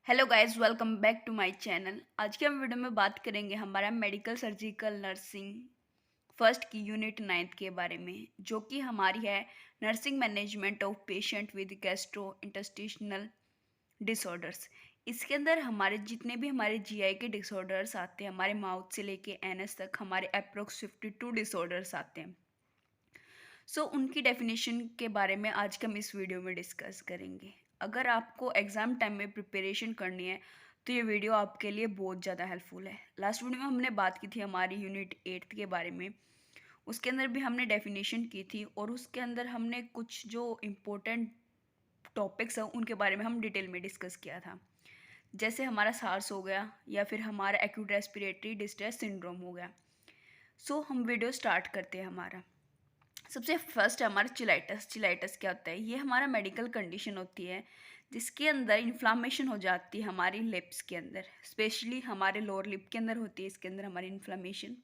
Hello guys, welcome back to my channel. आज के हम वीडियो में बात करेंगे हमारा मेडिकल सर्जिकल नर्सिंग फर्स्ट की यूनिट 9 के बारे में, जो कि हमारी है nursing management of patient with gastrointestinal disorders. इसके अंदर हमारे जितने भी हमारे जीआई के डिसऑर्डर्स आते हैं, हमारे माउथ से लेके एनएस तक हमारे अप्रोक्स 52 डिसऑर्डर्स आते हैं। उनकी डेफिनेशन के बारे में आज के हम इस वीडियो में डिस्कस करेंगे। अगर आपको एग्ज़ाम टाइम में प्रिपरेशन करनी है तो ये वीडियो आपके लिए बहुत ज़्यादा हेल्पफुल है। लास्ट वीडियो में हमने बात की थी हमारी यूनिट 8 के बारे में। उसके अंदर भी हमने डेफिनेशन की थी और उसके अंदर हमने कुछ जो इम्पोर्टेंट टॉपिक्स हैं उनके बारे में हम डिटेल में डिस्कस किया था। जैसे हमारा सार्स हो गया या फिर हमारा एक्यूट रेस्पिरेटरी डिस्ट्रेस सिंड्रोम हो गया। हम वीडियो स्टार्ट करते हैं हमारा। सबसे फर्स्ट है हमारा चिलाइटस। चिलाइटस क्या होता है? ये हमारा मेडिकल कंडीशन होती है जिसके अंदर इन्फ्लामेशन हो जाती है हमारी लिप्स के अंदर, स्पेशली हमारे लोअर लिप के अंदर होती है इसके अंदर हमारी इन्फ्लामेशन।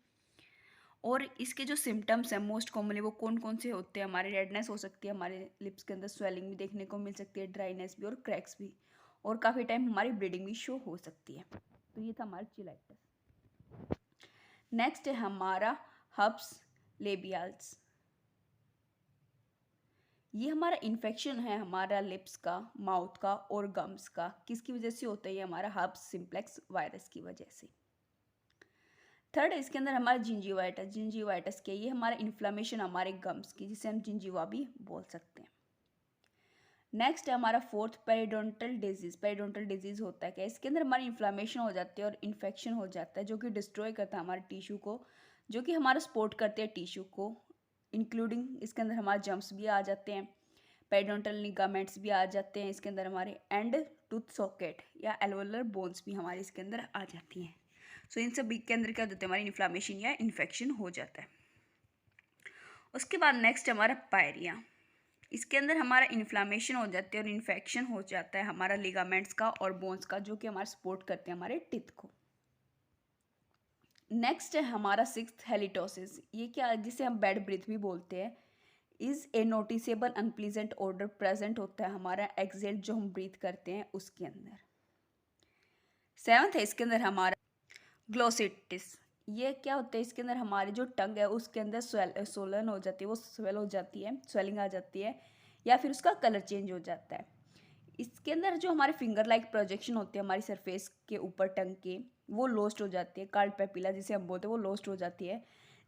और इसके जो सिम्टम्स हैं मोस्ट कॉमनली वो कौन कौन से होते हैं? हमारे रेडनेस हो सकती है, हमारे लिप्स के अंदर स्वेलिंग भी देखने को मिल सकती है, ड्राइनेस भी और क्रैक्स भी, और काफ़ी टाइम हमारी ब्लीडिंग भी शो हो सकती है। तो ये था हमारा चिलाइटस। नेक्स्ट है हमारा हब्स लेबियल्स। ये हमारा इन्फेक्शन है हमारा लिप्स का, माउथ का और गम्स का। किसकी वजह से होता है? ये हमारा हर्ब्स सिम्प्लेक्स वायरस की वजह से। थर्ड है इसके अंदर हमारा जिंजीवाइटिस। जिंजीवाइटिस क्या? ये हमारा इन्फ्लामेशन हमारे गम्स की, जिसे हम जिंजीवा भी बोल सकते हैं। नेक्स्ट है हमारा fourth periodontal disease. Periodontal disease होता है क्या? इसके अंदर हमारी इन्फ्लामेशन हो जाती है और इन्फेक्शन हो जाता है जो कि डिस्ट्रॉय करता है हमारे टिश्यू को, जो कि हमारा सपोर्ट करते हैं टिश्यू को, इंक्लूडिंग इसके अंदर हमारे जम्स भी आ जाते हैं, पेरिडोंटल लिगामेंट्स भी आ जाते हैं इसके अंदर हमारे, एंड टूथ सॉकेट या एल्वोलर बोन्स भी हमारे इसके अंदर आ जाती हैं। इन सब के अंदर क्या होता है? हमारी इन्फ्लामेशन या इन्फेक्शन हो जाता है। उसके बाद नेक्स्ट हमारा पायरिया। इसके अंदर हमारा इन्फ्लामेशन हो जाती है और इन्फेक्शन हो जाता है हमारा लिगामेंट्स का और बोन्स का, जो कि हमारा सपोर्ट करते हैं हमारे टिथ को। नेक्स्ट है हमारा सिक्स्थ हेलिटोसिस। ये क्या? जिसे हम बेड ब्रीथ भी बोलते हैं। Is a noticeable unpleasant order present होता है हमारा एक्सेल जो हम ब्रीथ करते हैं उसके अंदर। सेवंथ है इसके अंदर हमारा ग्लोसिटिस। ये क्या होता है? इसके अंदर हमारी जो टंग है उसके अंदर सोलन हो जाती है, वो स्वेल हो जाती है, स्वेलिंग आ जाती है, या फिर उसका कलर चेंज हो जाता है। इसके अंदर जो हमारे फिंगर लाइक प्रोजेक्शन होते हैं हमारी सरफेस के ऊपर टंग के, वो लोस्ट हो जाती है। कार्ड पेपिला जिसे हम बोलते हैं वो लोस्ट हो जाती है,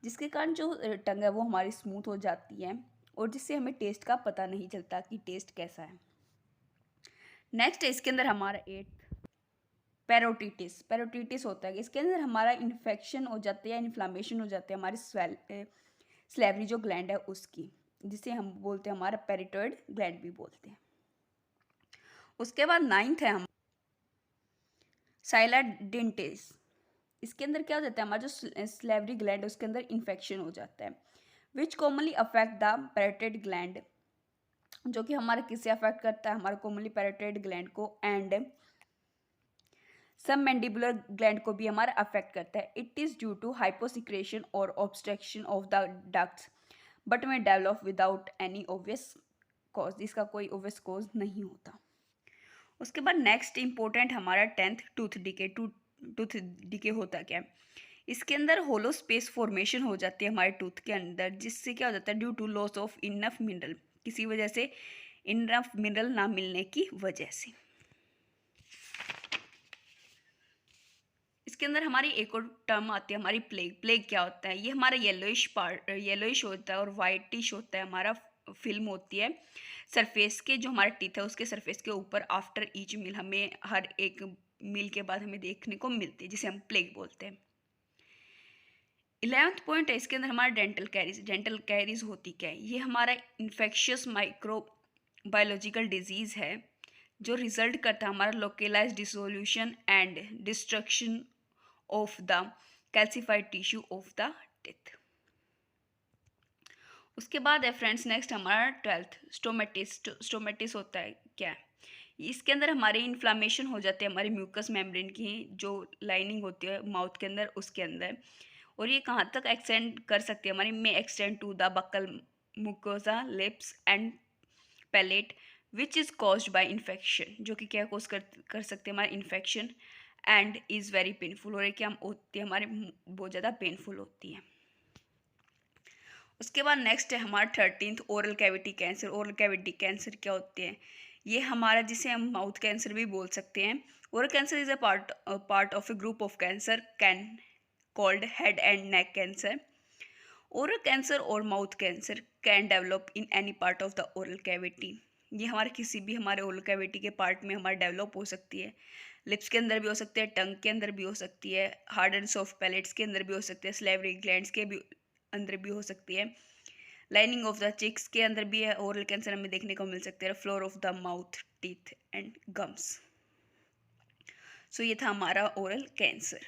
जिसके कारण जो टंग है वो हमारी स्मूथ हो जाती है और जिससे हमें टेस्ट का पता नहीं चलता कि टेस्ट कैसा है। नेक्स्ट है इसके अंदर हमारा एट पैरोटिटिस। पैरोटिटिस होता है, इसके अंदर हमारा इन्फेक्शन हो जाती है, इन्फ्लामेशन हो जाती है हमारी स्लेवरी जो ग्लैंड है उसकी, जिसे हम बोलते हैं हमारा पेरिटोइड ग्लैंड भी बोलते हैं। उसके बाद नाइन्थ है हम साइलाडेंटिस। इसके अंदर क्या हो जाता है? हमारा जो स्लेवरी ग्लैंड है उसके अंदर इन्फेक्शन हो जाता है, which commonly affect the parotid gland, जो कि हमारा किससे अफेक्ट करता है? हमारा कॉमनली पैरोटिड ग्लैंड को, एंड सब मैंडिबुलर ग्लैंड को भी हमारा अफेक्ट करता है। It is due to hyposecretion और obstruction of the ducts but may develop without any obvious cause. इसका कोई ऑब्वियस कॉज नहीं होता। उसके बाद नेक्स्ट इंपॉर्टेंट हमारा tenth tooth decay. Tooth decay होता क्या है? इसके अंदर होलो स्पेस फॉर्मेशन हो जाती है हमारे टूथ के अंदर, जिससे क्या हो जाता है? Due to loss of enough mineral, किसी वजह से इनफ मिनरल ना मिलने की वजह से। इसके अंदर हमारी एक और टर्म आती है हमारी प्लेग। प्लेग क्या होता है? ये हमारा येलोइश होता है और वाइटिश होता है, हमारा फिल्म होती है सरफेस के, जो हमारा टीथ है उसके सरफेस के ऊपर आफ्टर ईच मील, हमें हर एक मील के बाद हमें देखने को मिलती है, जिसे हम प्लेग बोलते हैं। 11th पॉइंट है इसके अंदर हमारा डेंटल कैरीज। डेंटल कैरीज होती क्या है? ये हमारा इन्फेक्शियस माइक्रो बायोलॉजिकल डिजीज़ है जो रिजल्ट करता है हमारा localise dissolution and destruction of the calcified tissue of the teeth. उसके बाद है फ्रेंड्स नेक्स्ट हमारा 12th स्टोमेटिस। स्टोमेटिस होता है क्या? इसके अंदर हमारी इन्फ्लामेशन हो जाती है हमारी म्यूकस मेम्ब्रेन की, जो लाइनिंग होती है माउथ के अंदर उसके अंदर, और ये कहाँ तक एक्सटेंड कर सकती है? हमारी may extend to the buccal mucosa, lips and palate, which is caused by infection, जो कि क्या कॉज कर सकते हैं हमारे infection, and is very painful, और क्या होती है हमारे बहुत ज़्यादा पेनफुल होती है। उसके बाद नेक्स्ट है हमारा 13th oral cavity cancer. Oral cavity cancer क्या होते हैं? ये हमारा, जिसे हम माउथ कैंसर भी बोल सकते हैं। Oral cancer is a part of a group of cancer can called head and neck cancer. Oral cancer और mouth cancer can develop in any part of the oral cavity. ये हमारे किसी भी हमारे ओरल कैविटी के part में हमारे develop हो सकती है। लिप्स के अंदर भी हो सकती है, टंग के अंदर भी हो सकती है, हार्ड एंड सॉफ्ट पैलेट्स के अंदर भी हो सकती है, स्लेवरी ग्लैंड्स के भी अंदर भी हो सकती है, लाइनिंग ऑफ द चिक्स के अंदर भी है। ओरल कैंसर हमें देखने को मिल सकते हैं, floor of the mouth, teeth and gums. So ये था हमारा ओरल कैंसर।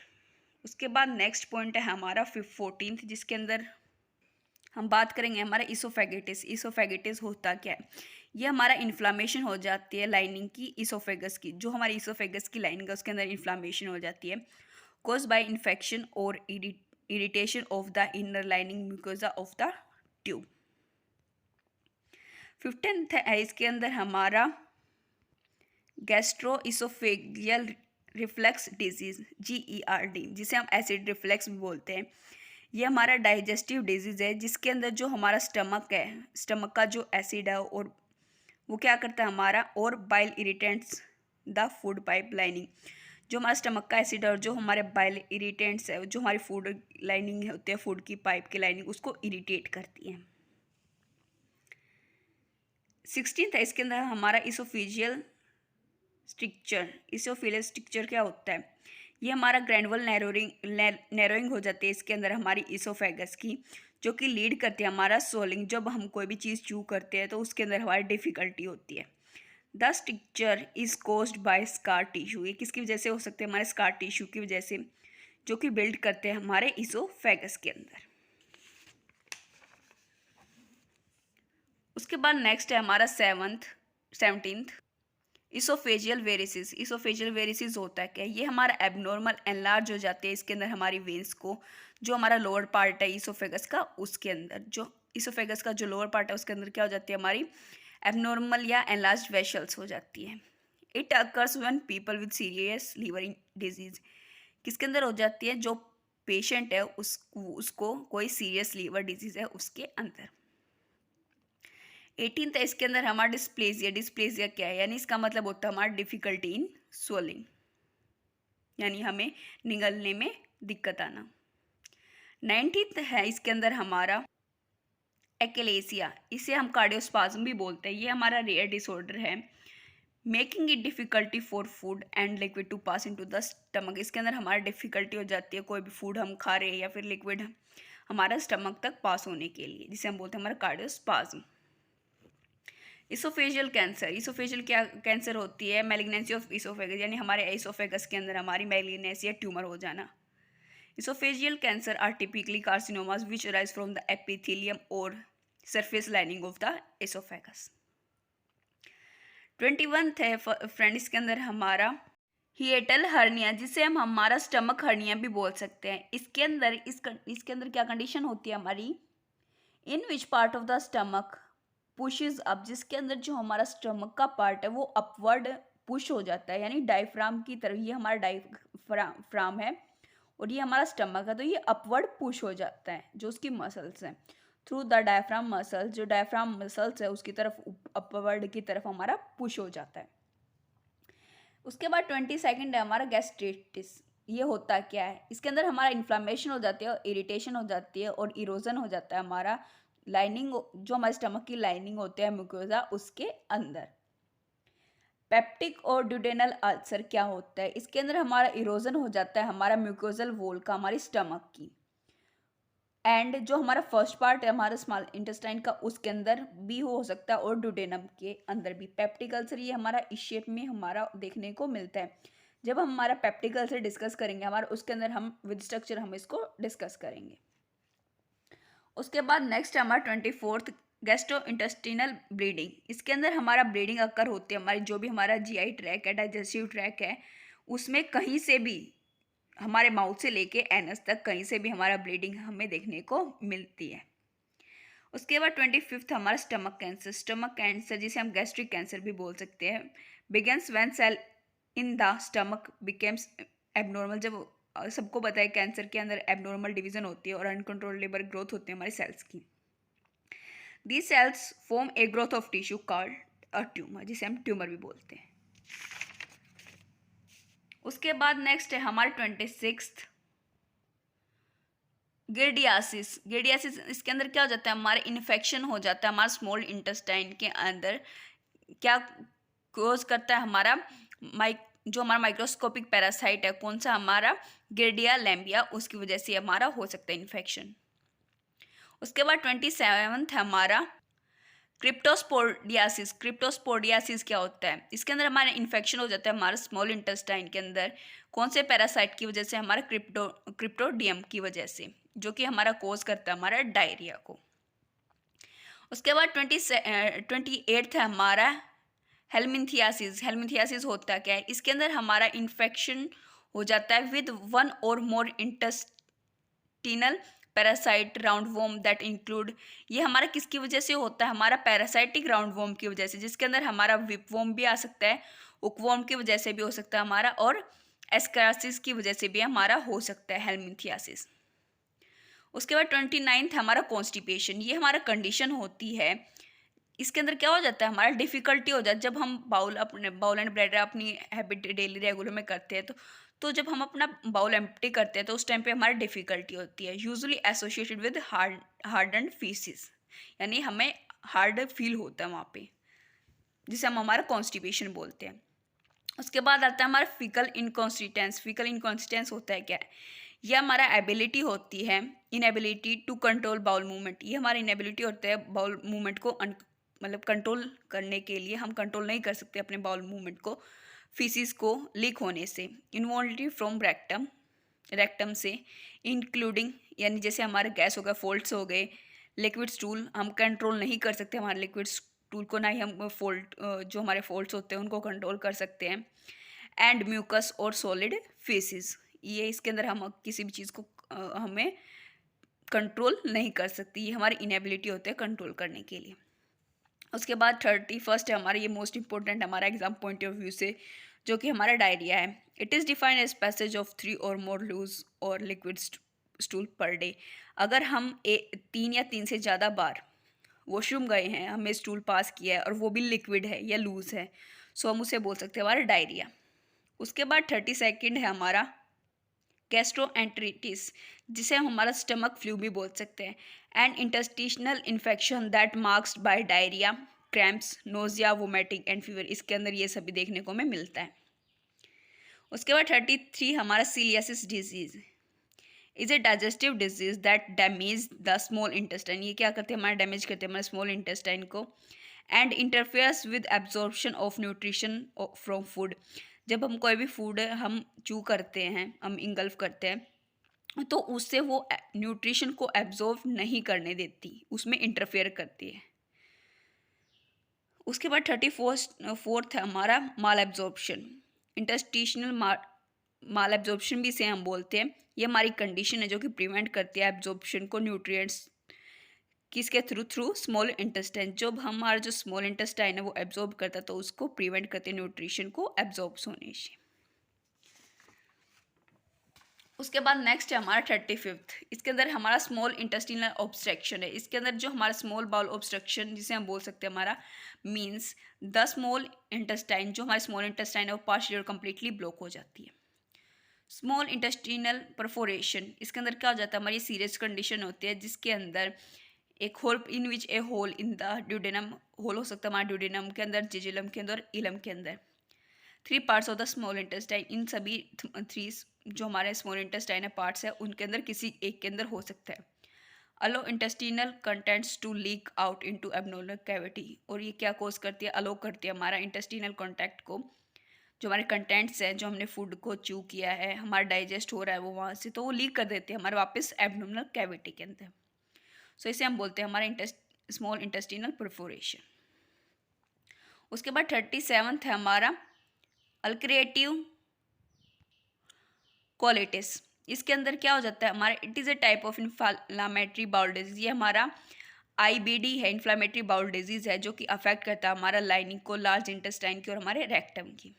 उसके बाद नेक्स्ट पॉइंट है हमारा 14th, जिसके अंदर हम बात करेंगे हमारा इसोफेगेटिस। इसोफेगेटिस होता क्या है? ये हमारा इन्फ्लामेशन हो जाती है लाइनिंग की, इसोफेगस की, जो हमारी इसोफेगस की लाइनिंग है उसके अंदर इन्फ्लामेशन हो जाती है, कॉज बाय इन्फेक्शन और irritation of the inner lining mucosa of the tube. 15th है इसके अंदर हमारा gastro oesophageal reflex disease, GERD, जिसे हम एसिड रिफ्लेक्स भी बोलते हैं। ये हमारा डाइजेस्टिव डिजीज है, जिसके अंदर जो हमारा स्टमक है, स्टमक का जो एसिड है, और वो क्या करता है हमारा, और bile irritants the food pipe lining, जो हमारा स्टमक का एसिड है और जो हमारे बाइल इरिटेंट्स है, जो हमारी फूड लाइनिंग होती है, फूड की पाइप की लाइनिंग, उसको इरिटेट करती है। 16th है इसके अंदर हमारा इसोफेजियल स्ट्रक्चर। इसोफिलियल स्ट्रक्चर क्या होता है? ये हमारा ग्रैनुअल नैरोइंग हो जाती है इसके अंदर हमारी इसोफेगस की, जो कि लीड करती है हमारा सोलिंग। जब हम कोई भी चीज़ चू करते हैं तो उसके अंदर हमारी डिफ़िकल्टी होती है। The structure is caused by scar tissue. ये किसकी वजह से हो सकते हैं? हमारे स्कार टिश्यू की वजह से, जो कि बिल्ड करते हैं हमारे इसोफेगस के अंदर। उसके बाद नेक्स्ट है हमारा 17th इसोफेजियल वेरिसिस। इसोफेजियल वेरिसिस होता है क्या? ये हमारा एबनॉर्मल एनलार्ज हो जाते हैं इसके अंदर हमारी वेंस को, जो हमारा लोअर पार्ट है इसोफेगस का, उसके अंदर जो इसोफेगस का जो लोअर पार्ट है उसके अंदर क्या हो जाती है हमारी एबनॉर्मल या एनलार्ज वेशल्स हो जाती है। It occurs when people with serious liver disease. किसके अंदर हो जाती है? जो पेशेंट है उसको कोई सीरियस लीवर डिजीज है उसके अंदर। 18th है इसके अंदर हमारा डिस्प्लेजिया। डिस्प्लेजिया क्या है? यानी इसका मतलब होता है हमारा डिफिकल्टी इन स्वेलिंग, यानी हमें निगलने में दिक्कत आना। 19th है इसके अंदर हमारा एक्लेसिया। इसे हम कार्डियोस्पाज्म भी बोलते हैं। ये हमारा रेयर डिसऑर्डर है, making it difficulty for food and liquid to pass into the stomach. इसके अंदर हमारा डिफिकल्टी हो जाती है कोई भी फूड हम खा रहे हैं या फिर लिक्विड हमारा स्टमक तक पास होने के लिए, जिसे हम बोलते हैं हमारा कार्डियोस्पाज्म। Oesophageal cancer. इसोफेजियल क्या कैंसर होती है? मैलिग्नेंसी ऑफ इसोफेगस, यानी हमारे इसोफेगस के अंदर हमारी मैलिग्नेंसी या ट्यूमर हो जाना। Oesophageal cancer are typically carcinomas which arise from the epithelium और surface lining of the oesophagus. 21th है फ्रेंड इसके अंदर हमारा हिएटल हर्निया, जिसे हम हमारा स्टमक हर्निया भी बोल सकते हैं। इसके अंदर इसके अंदर क्या कंडीशन होती है हमारी, in which part of the stomach pushes up, जिसके अंदर जो हमारा स्टमक का पार्ट है वो अपवर्ड पुश हो जाता है, यानी डायफ्राम की तरफ। ये हमारा डायफ्राम है और ये हमारा स्टमक है, तो ये अपवर्ड पुश हो जाता है जो उसकी मसल्स हैं, थ्रू द डायफ्राम मसल्स। जो डायफ्राम मसल्स है उसकी तरफ अपवर्ड की तरफ हमारा पुश हो जाता है। उसके बाद 22nd है हमारा गैस्ट्रिटिस। ये होता क्या है? इसके अंदर हमारा इन्फ्लामेशन हो जाती है और इरिटेशन हो जाती है और इरोजन हो जाता है हमारा लाइनिंग, जो हमारे स्टमक की लाइनिंग होते हैं म्यूकोजा, उसके अंदर। पेप्टिक और ड्यूडेनल अल्सर क्या होता है? इसके अंदर हमारा इरोजन हो जाता है हमारा म्यूकोजल वॉल का, हमारी स्टमक की, एंड जो हमारा फर्स्ट पार्ट है हमारा स्मॉल इंटेस्टाइन का, उसके अंदर भी हो सकता है और ड्यूडेनम के अंदर भी। पेप्टिक अल्सर ये हमारा इस शेप में हमारा देखने को मिलता है। जब हम हमारा पेप्टिक अल्सर डिस्कस करेंगे हमारा, उसके अंदर हम विद स्ट्रक्चर हम इसको डिस्कस करेंगे। उसके बाद नेक्स्ट है हमारा 24th गैस्ट्रो इंटेस्टिनल ब्लीडिंग। इसके अंदर हमारा ब्लीडिंग अक्कर होती है हमारी, जो भी हमारा GI ट्रैक है, डाइजेस्टिव ट्रैक है, उसमें कहीं से भी हमारे माउथ से लेके एनस तक कहीं से भी हमारा ब्लीडिंग हमें देखने को मिलती है। उसके बाद 25th हमारा स्टमक कैंसर। स्टमक कैंसर जिसे हम गैस्ट्रिक कैंसर भी बोल सकते हैं, begins when cell in the stomach becomes abnormal. जब सबको पता है कैंसर के अंदर एबनॉर्मल डिवीजन होती है और अनकंट्रोलेबल ग्रोथ होती है हमारी सेल्स की। These cells form a growth of tissue called a tumor, जिसे हम ट्यूमर भी बोलते हैं। उसके बाद नेक्स्ट है हमारे 26th गिर्डियासिस। गिर्डियासिस इसके अंदर क्या हो जाता है, हमारे इन्फेक्शन हो जाता है हमारा स्मॉल इंटेस्टाइन के अंदर। क्या कोज करता है हमारा जो हमारा माइक्रोस्कोपिक पैरासाइट है, कौन सा, हमारा गिर्डिया लैम्बिया, उसकी वजह से हमारा हो सकता है इन्फेक्शन। उसके बाद 27th हमारा क्रिप्टोस्पोडियासिस। क्रिप्टोस्पोडियासिस क्या होता है, इसके अंदर हमारा इन्फेक्शन हो जाता है हमारे स्मॉल इंटेस्टाइन के अंदर। कौन से पैरासाइट की वजह से, हमारा क्रिप्टोडियम की वजह से, जो कि हमारा कोज करता है हमारा डायरिया को। उसके बाद 28th है हमारा हेलमिंथियासिस। हेलमिंथियासिस होता क्या है, इसके अंदर हमारा इन्फेक्शन हो जाता है with one or more intestinal parasite roundworm that include. ये हमारा किसकी वजह से होता है, हमारा पैरासाइटिक राउंड वॉर्म की वजह से, जिसके अंदर हमारा विप वॉर्म भी आ सकता है, उकवॉर्म की वजह से भी हो सकता है हमारा, और एस्कासिस की वजह से भी हमारा हो सकता है हेलमिंथियासिस। उसके बाद 29th हमारा कॉन्स्टिपेशन। ये हमारा कंडीशन होती है, इसके अंदर क्या हो जाता है, हमारा डिफ़िकल्टी हो जाती है जब हम बाउल एंड ब्लैडर अपनी हैबिट डेली रेगुलर में करते हैं, तो जब हम अपना बाउल एम्प्टी करते हैं तो उस टाइम पे हमारी डिफ़िकल्टी होती है, usually associated with hardened faeces, यानी हमें हार्ड फील होता है वहाँ पे, जिसे हम हमारा कॉन्स्टिपेशन बोलते हैं। उसके बाद आता है हमारा फिकल इनकॉन्सिस्टेंस। फिकल इनकॉन्सिस्टेंस होता है क्या, यह हमारा एबिलिटी होती है, inability to control bowel movement. ये हमारी इनएबिलिटी होता है बाउल मूवमेंट को मतलब कंट्रोल करने के लिए, हम कंट्रोल नहीं कर सकते अपने बाउल मूवमेंट को फीसिस को लीक होने से। इनवॉल्वली फ्रॉम रेक्टम से, इंक्लूडिंग यानी जैसे हमारे गैस हो गए, फोल्ड्स हो गए, लिक्विड स्टूल, हम कंट्रोल नहीं कर सकते हमारे लिक्विड स्टूल को, ना ही हम जो हमारे फोल्ड्स होते हैं उनको कंट्रोल कर सकते हैं। एंड म्यूकस और सॉलिड फेसिस, ये इसके अंदर हम किसी भी चीज़ को हमें कंट्रोल नहीं कर सकती, ये हमारी इनएबिलिटी होती है कंट्रोल करने के लिए। उसके बाद 31st है हमारा, ये मोस्ट इंपॉर्टेंट हमारा एग्जाम पॉइंट ऑफ व्यू से, जो कि हमारा डायरिया है। It is defined as passage of 3 और मोर लूज और लिक्विड स्टूल पर डे। अगर हम 3 या 3 से ज़्यादा बार वॉशरूम गए हैं, हमें स्टूल पास किया है और वो भी लिक्विड है या लूज है, सो हम उसे बोल सकते हैं हमारा डायरिया। उसके बाद 32nd है हमारा गैस्ट्रोएंटेरिटिस, जिसे हम हमारा स्टमक फ्लू भी बोल सकते हैं, and intestinal infection that marked by diarrhoea, cramps, nausea, vomiting and fever. इसके अंदर ये सभी देखने को हमें मिलता है। उसके बाद 33 हमारा सीलियासिस disease is a digestive disease that damage the small intestine. ये क्या करते हैं, हमारा डैमेज करते हैं हमारे स्मॉल इंटेस्टाइन को, and interferes with absorption of nutrition from food. जब हम कोई भी फूड हम चू करते हैं, हम इंगल्फ करते हैं, तो उससे वो न्यूट्रिशन को एब्जॉर्ब नहीं करने देती, उसमें इंटरफेयर करती है। उसके बाद 34th है हमारा माल एब्जॉर्प्शन। इंटेस्टिशनल माल एब्जॉर्प्शन भी इसे हम बोलते हैं। ये हमारी कंडीशन है जो कि प्रिवेंट करती है एब्जॉर्प्शन को न्यूट्रिएंट्स किसके थ्रू स्मॉल इंटेस्टाइन। जब हमारा जो स्मॉल इंटेस्टाइन है वो एब्जॉर्ब करता है तो उसको प्रिवेंट करते हैं न्यूट्रिशन को एब्जॉर्ब होने से। उसके बाद नेक्स्ट है हमारा 35th। इसके अंदर हमारा स्मॉल इंटेस्टिनल ऑब्स्ट्रक्शन है। इसके अंदर जो हमारा स्मॉल बाउल ऑब्स्ट्रक्शन जिसे हम बोल सकते हैं हमारा मीन्स द स्मॉल इंटेस्टाइन, जो हमारे स्मॉल इंटेस्टाइन है वो पार्शियली और कम्प्लीटली ब्लॉक हो जाती है। स्मॉल इंटेस्टिनल परफोरेशन, इसके अंदर क्या हो जाता है, हमारी सीरियस कंडीशन होती है जिसके अंदर एक hole in which a hole in the duodenum, hole हो सकता है हमारे ड्यूडेनम के अंदर, जिजिलम के अंदर, इलम के अंदर। 3 parts of the small intestine, इन सभी 3 जो हमारे स्मॉल इंटेस्टाइन है पार्ट्स है उनके अंदर किसी एक के अंदर हो सकता है। Allow intestinal contents to leak out into abdominal cavity, और ये क्या कोज करती है, अलो करती है हमारा इंटेस्टिनल कॉन्टैक्ट को, जो हमारे कंटेंट्स हैं, जो हमने फूड को च्यू किया है, हमारा डाइजेस्ट हो रहा है वो वहाँ से, तो वो लीक कर देते हैं हमारे वापस एब्डोमिनल कैविटी के अंदर। सो इसे हम बोलते हैं हमारा स्मॉल इंटेस्टिनल परफोरेशन। उसके बाद 37th है हमारा अल्क्रिएटिव कोलिटिस। इसके अंदर क्या हो जाता है हमारा, it is a type of inflammatory bowel disease. ये हमारा IBD है, इन्फ्लामेटरी बाउल डिजीज़ है, जो कि अफेक्ट करता है हमारा लाइनिंग को, लार्ज इंटेस्टाइन की और हमारे रेक्टम की।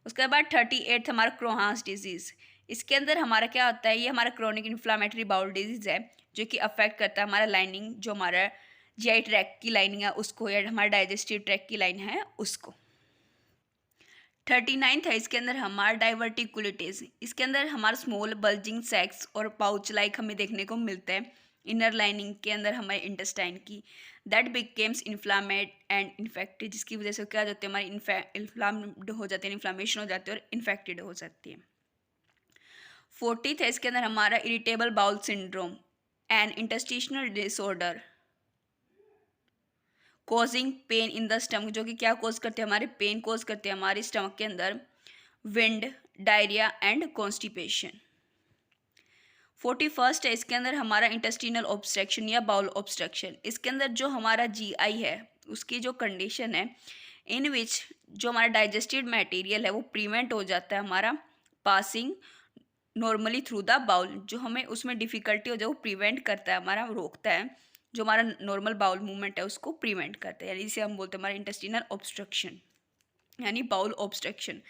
उसके बाद 38 हमारा क्रोहान्स डिजीज़। इसके अंदर हमारा क्या होता है, ये हमारा क्रोनिक इन्फ्लामेटरी बाउल डिजीज़ है, जो कि अफेक्ट करता है हमारा लाइनिंग, जो हमारा GI ट्रैक की लाइनिंग है उसको, या हमारा डाइजेस्टिव ट्रैक की लाइन है उसको। 39 है, इसके अंदर हमारा डाइवर्टिकुलिटीज। इसके अंदर हमारा स्मॉल बल्जिंग सैक्स और पाउच लाइक हमें देखने को मिलता है इनर लाइनिंग के अंदर हमारे इंटेस्टाइन की, दैट बिकेम्स इन्फ्लामेड एंड इन्फेक्टेड, जिसकी वजह से क्या हो जाती है हमारी इन्फ्लाम्ड हो जाती है, इन्फ्लामेशन हो जाती है और इन्फेक्टेड हो सकती है। 40th है, इसके अंदर हमारा irritable bowel syndrome and intestinal disorder causing pain in the stomach, जो कि क्या कॉज करते हैं, हमारे पेन कॉज करते हैं हमारे स्टमक के अंदर, wind, diarrhoea and constipation. 41st है, इसके अंदर हमारा इंटेस्टिनल ऑब्स्ट्रक्शन या बाउल ऑब्स्ट्रक्शन। इसके अंदर जो हमारा GI है उसकी जो कंडीशन है, इन विच जो हमारा डाइजेस्टेड मटेरियल है वो प्रिवेंट हो जाता है हमारा passing normally through the bowel, जो हमें उसमें डिफ़िकल्टी हो जाए वो प्रिवेंट करता है हमारा, रोकता है, जो हमारा नॉर्मल बाउल मूवमेंट है उसको प्रिवेंट करते हैं, यानी इसे हम बोलते हैं हमारा इंटेस्टिनल ऑब्स्ट्रक्शन यानी बाउल ऑब्स्ट्रक्शन।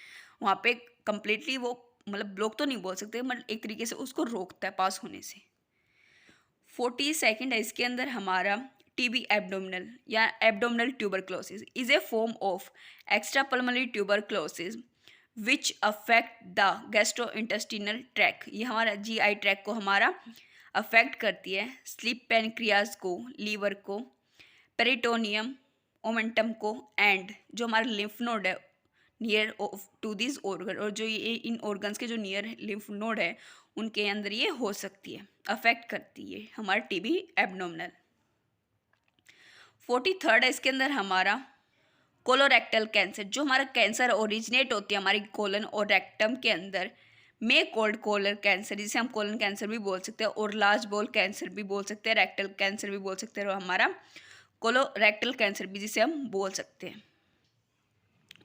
वहाँ पे कंप्लीटली वो मतलब ब्लॉक तो नहीं बोल सकते, मतलब एक तरीके से उसको रोकता है पास होने से। 42nd है, इसके अंदर हमारा TB एब्डोमिनल या abdominal tuberculosis is a form of extra pulmonary tuberculosis which affect the gastrointestinal track. ये हमारा GI ट्रैक को हमारा अफेक्ट करती है, स्लीप पैनक्रियाज को, लीवर को, पेरिटोनियम, ओमेंटम को, एंड जो हमारा लिम्फ नोड है नियर टू दिस ऑर्गन, और जो ये इन ऑर्गन्स के जो नियर लिम्फ नोड है उनके अंदर ये हो सकती है, अफेक्ट करती है हमारा TB एब्डोमिनल। 43rd है, इसके अंदर हमारा कोलोरेक्टल कैंसर, जो हमारा कैंसर ओरिजिनेट होती है हमारी कोलन और रेक्टम के अंदर, में कोल्ड कोलर कैंसर, जिसे हम कोलन कैंसर भी बोल सकते हैं और लार्ज बोल कैंसर भी बोल सकते हैं, रेक्टल कैंसर भी बोल सकते हैं, और हमारा कोलोरेक्टल कैंसर भी जिसे हम बोल सकते हैं।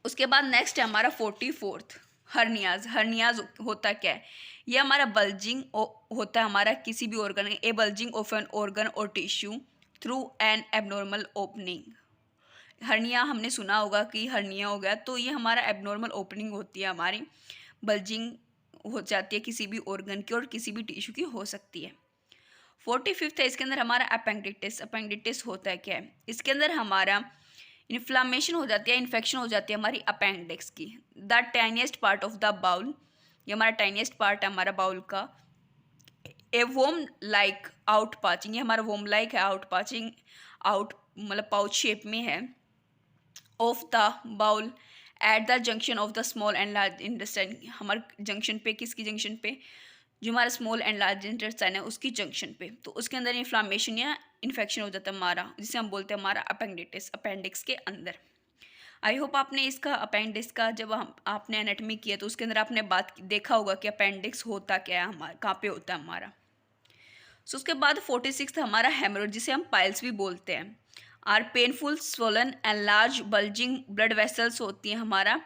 उसके बाद नेक्स्ट है हमारा 44th हर्नियाज। हर्नियाज होता क्या है, ये हमारा बल्जिंग होता है हमारा किसी भी organ, a bulging of an organ or tissue through an abnormal opening. Hernia हमने सुना होगा कि हर्निया हो गया, तो ये हमारा एबनॉर्मल ओपनिंग होती है हमारी, बल्जिंग हो जाती है किसी भी ऑर्गन की और किसी भी टिश्यू की हो सकती है। 45th है, इसके अंदर हमारा अपेंडिटिस। अपेंडिटिस होता है क्या है, इसके अंदर हमारा इन्फ्लामेशन हो जाती है, इन्फेक्शन हो जाती है हमारी अपेंडिक्स की, the tiniest part of the bowel, ये हमारा टाइनिएस्ट पार्ट है हमारा बाउल का, ए वोम लाइक आउट पाचिंग, ये हमारा वोम लाइक है, आउट पाचिंग, आउट मतलब पाउच शेप में है, of the bowel at the junction of the small and large intestine, हमारे जंक्शन पे, किसकी जंक्शन पे, जो हमारा स्मॉल एंड लार्ज इंटेस्टाइन है उसकी जंक्शन पे, तो उसके अंदर इन्फ्लामेशन या इन्फेक्शन हो जाता है हमारा, जिसे हम बोलते हैं हमारा अपेंडिटिस, अपेंडिक्स के अंदर। आई होप आपने इसका अपेंडिक्स का जब आपने एनाटॉमी किया तो उसके अंदर आपने बात देखा होगा कि अपेंडिक्स होता क्या है हमारा, कहाँ पे होता है हमारा। सो उसके बाद 46th हमारा हेमरोइड, जिसे हम पाइल्स भी बोलते हैं, are painful swollen and large bulging blood vessels होती हैं हमारा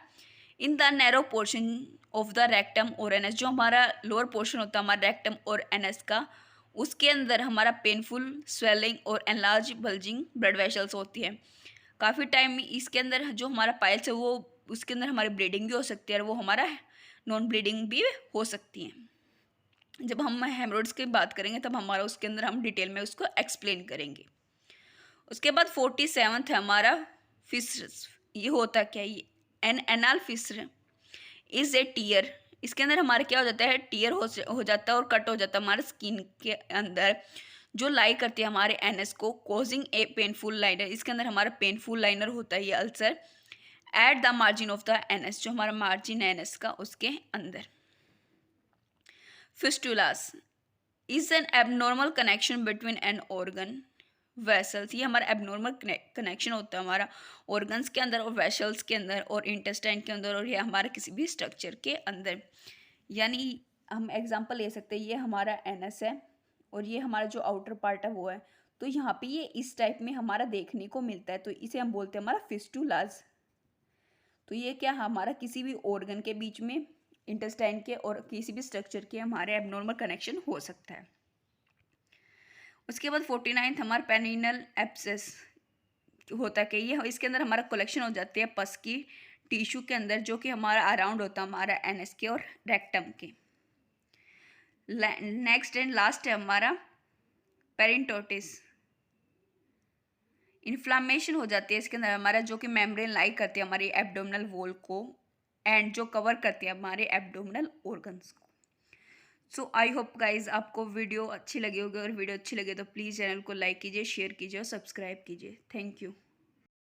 in the narrow portion of the rectum और एनएस, जो हमारा लोअर पोर्शन होता है हमारा रेक्टम और एनएस का, उसके अंदर हमारा पेनफुल स्वेलिंग और एनलार्ज बल्जिंग ब्लड वेसल्स होती है। काफ़ी टाइम इसके अंदर जो हमारा पाइल्स है वो उसके अंदर हमारी ब्लीडिंग भी हो सकती है और वो हमारा नॉन ब्लीडिंग भी हो सकती है। जब हम हेमरोइड्स की बात करेंगे तब हमारा उसके अंदर हम डिटेल में उसको एक्सप्लेन करेंगे। उसके बाद 47th है हमारा फिशर। ये होता क्या है, an anal fissure is a tear. इसके अंदर हमारा क्या हो जाता है, टीयर हो जाता है और कट हो जाता है हमारे स्किन के अंदर, जो लाई करती है हमारे एनएस को, कॉजिंग ए पेनफुल लाइनर। इसके अंदर हमारा पेनफुल लाइनर होता है ये ulcer at the margin of the NS, जो हमारा मार्जिन है एनएस का उसके अंदर। फिस्टुलास is an abnormal connection between an organ vessels. ये हमारा एबनॉर्मल कनेक्शन होता है हमारा ऑर्गन्स के अंदर और वेसल्स के अंदर और इंटेस्टाइन के अंदर और ये हमारे किसी भी स्ट्रक्चर के अंदर। यानी हम एग्जांपल ले सकते हैं, ये हमारा एनएस है और ये हमारा जो आउटर पार्ट है वो है, तो यहाँ पे ये इस टाइप में हमारा देखने को मिलता है, तो इसे हम बोलते हैं हमारा फिस्टुलाज। तो ये क्या हमारा किसी भी ऑर्गन के बीच में इंटेस्टाइन के और किसी भी स्ट्रक्चर के हमारे एबनॉर्मल कनेक्शन हो सकता है। उसके बाद 49th हमारा पेनिनल एब्सेस होता है कि ये इसके अंदर हमारा कलेक्शन हो जाती है पस की टिश्यू के अंदर, जो कि हमारा अराउंड होता है हमारा एनएस के और रेक्टम के। नेक्स्ट एंड लास्ट है हमारा पेरिंटोटिस। इन्फ्लामेशन हो जाती है इसके अंदर हमारा, जो कि मेम्ब्रेन लाइक करती है हमारी एब्डोमिनल वॉल को एंड जो कवर करती है हमारे एब्डोमिनल ऑर्गन्स को। सो आई होप गाइज आपको वीडियो अच्छी लगी होगी, और वीडियो अच्छी लगे तो प्लीज़ चैनल को लाइक कीजिए, शेयर कीजिए और सब्सक्राइब कीजिए। Thank you.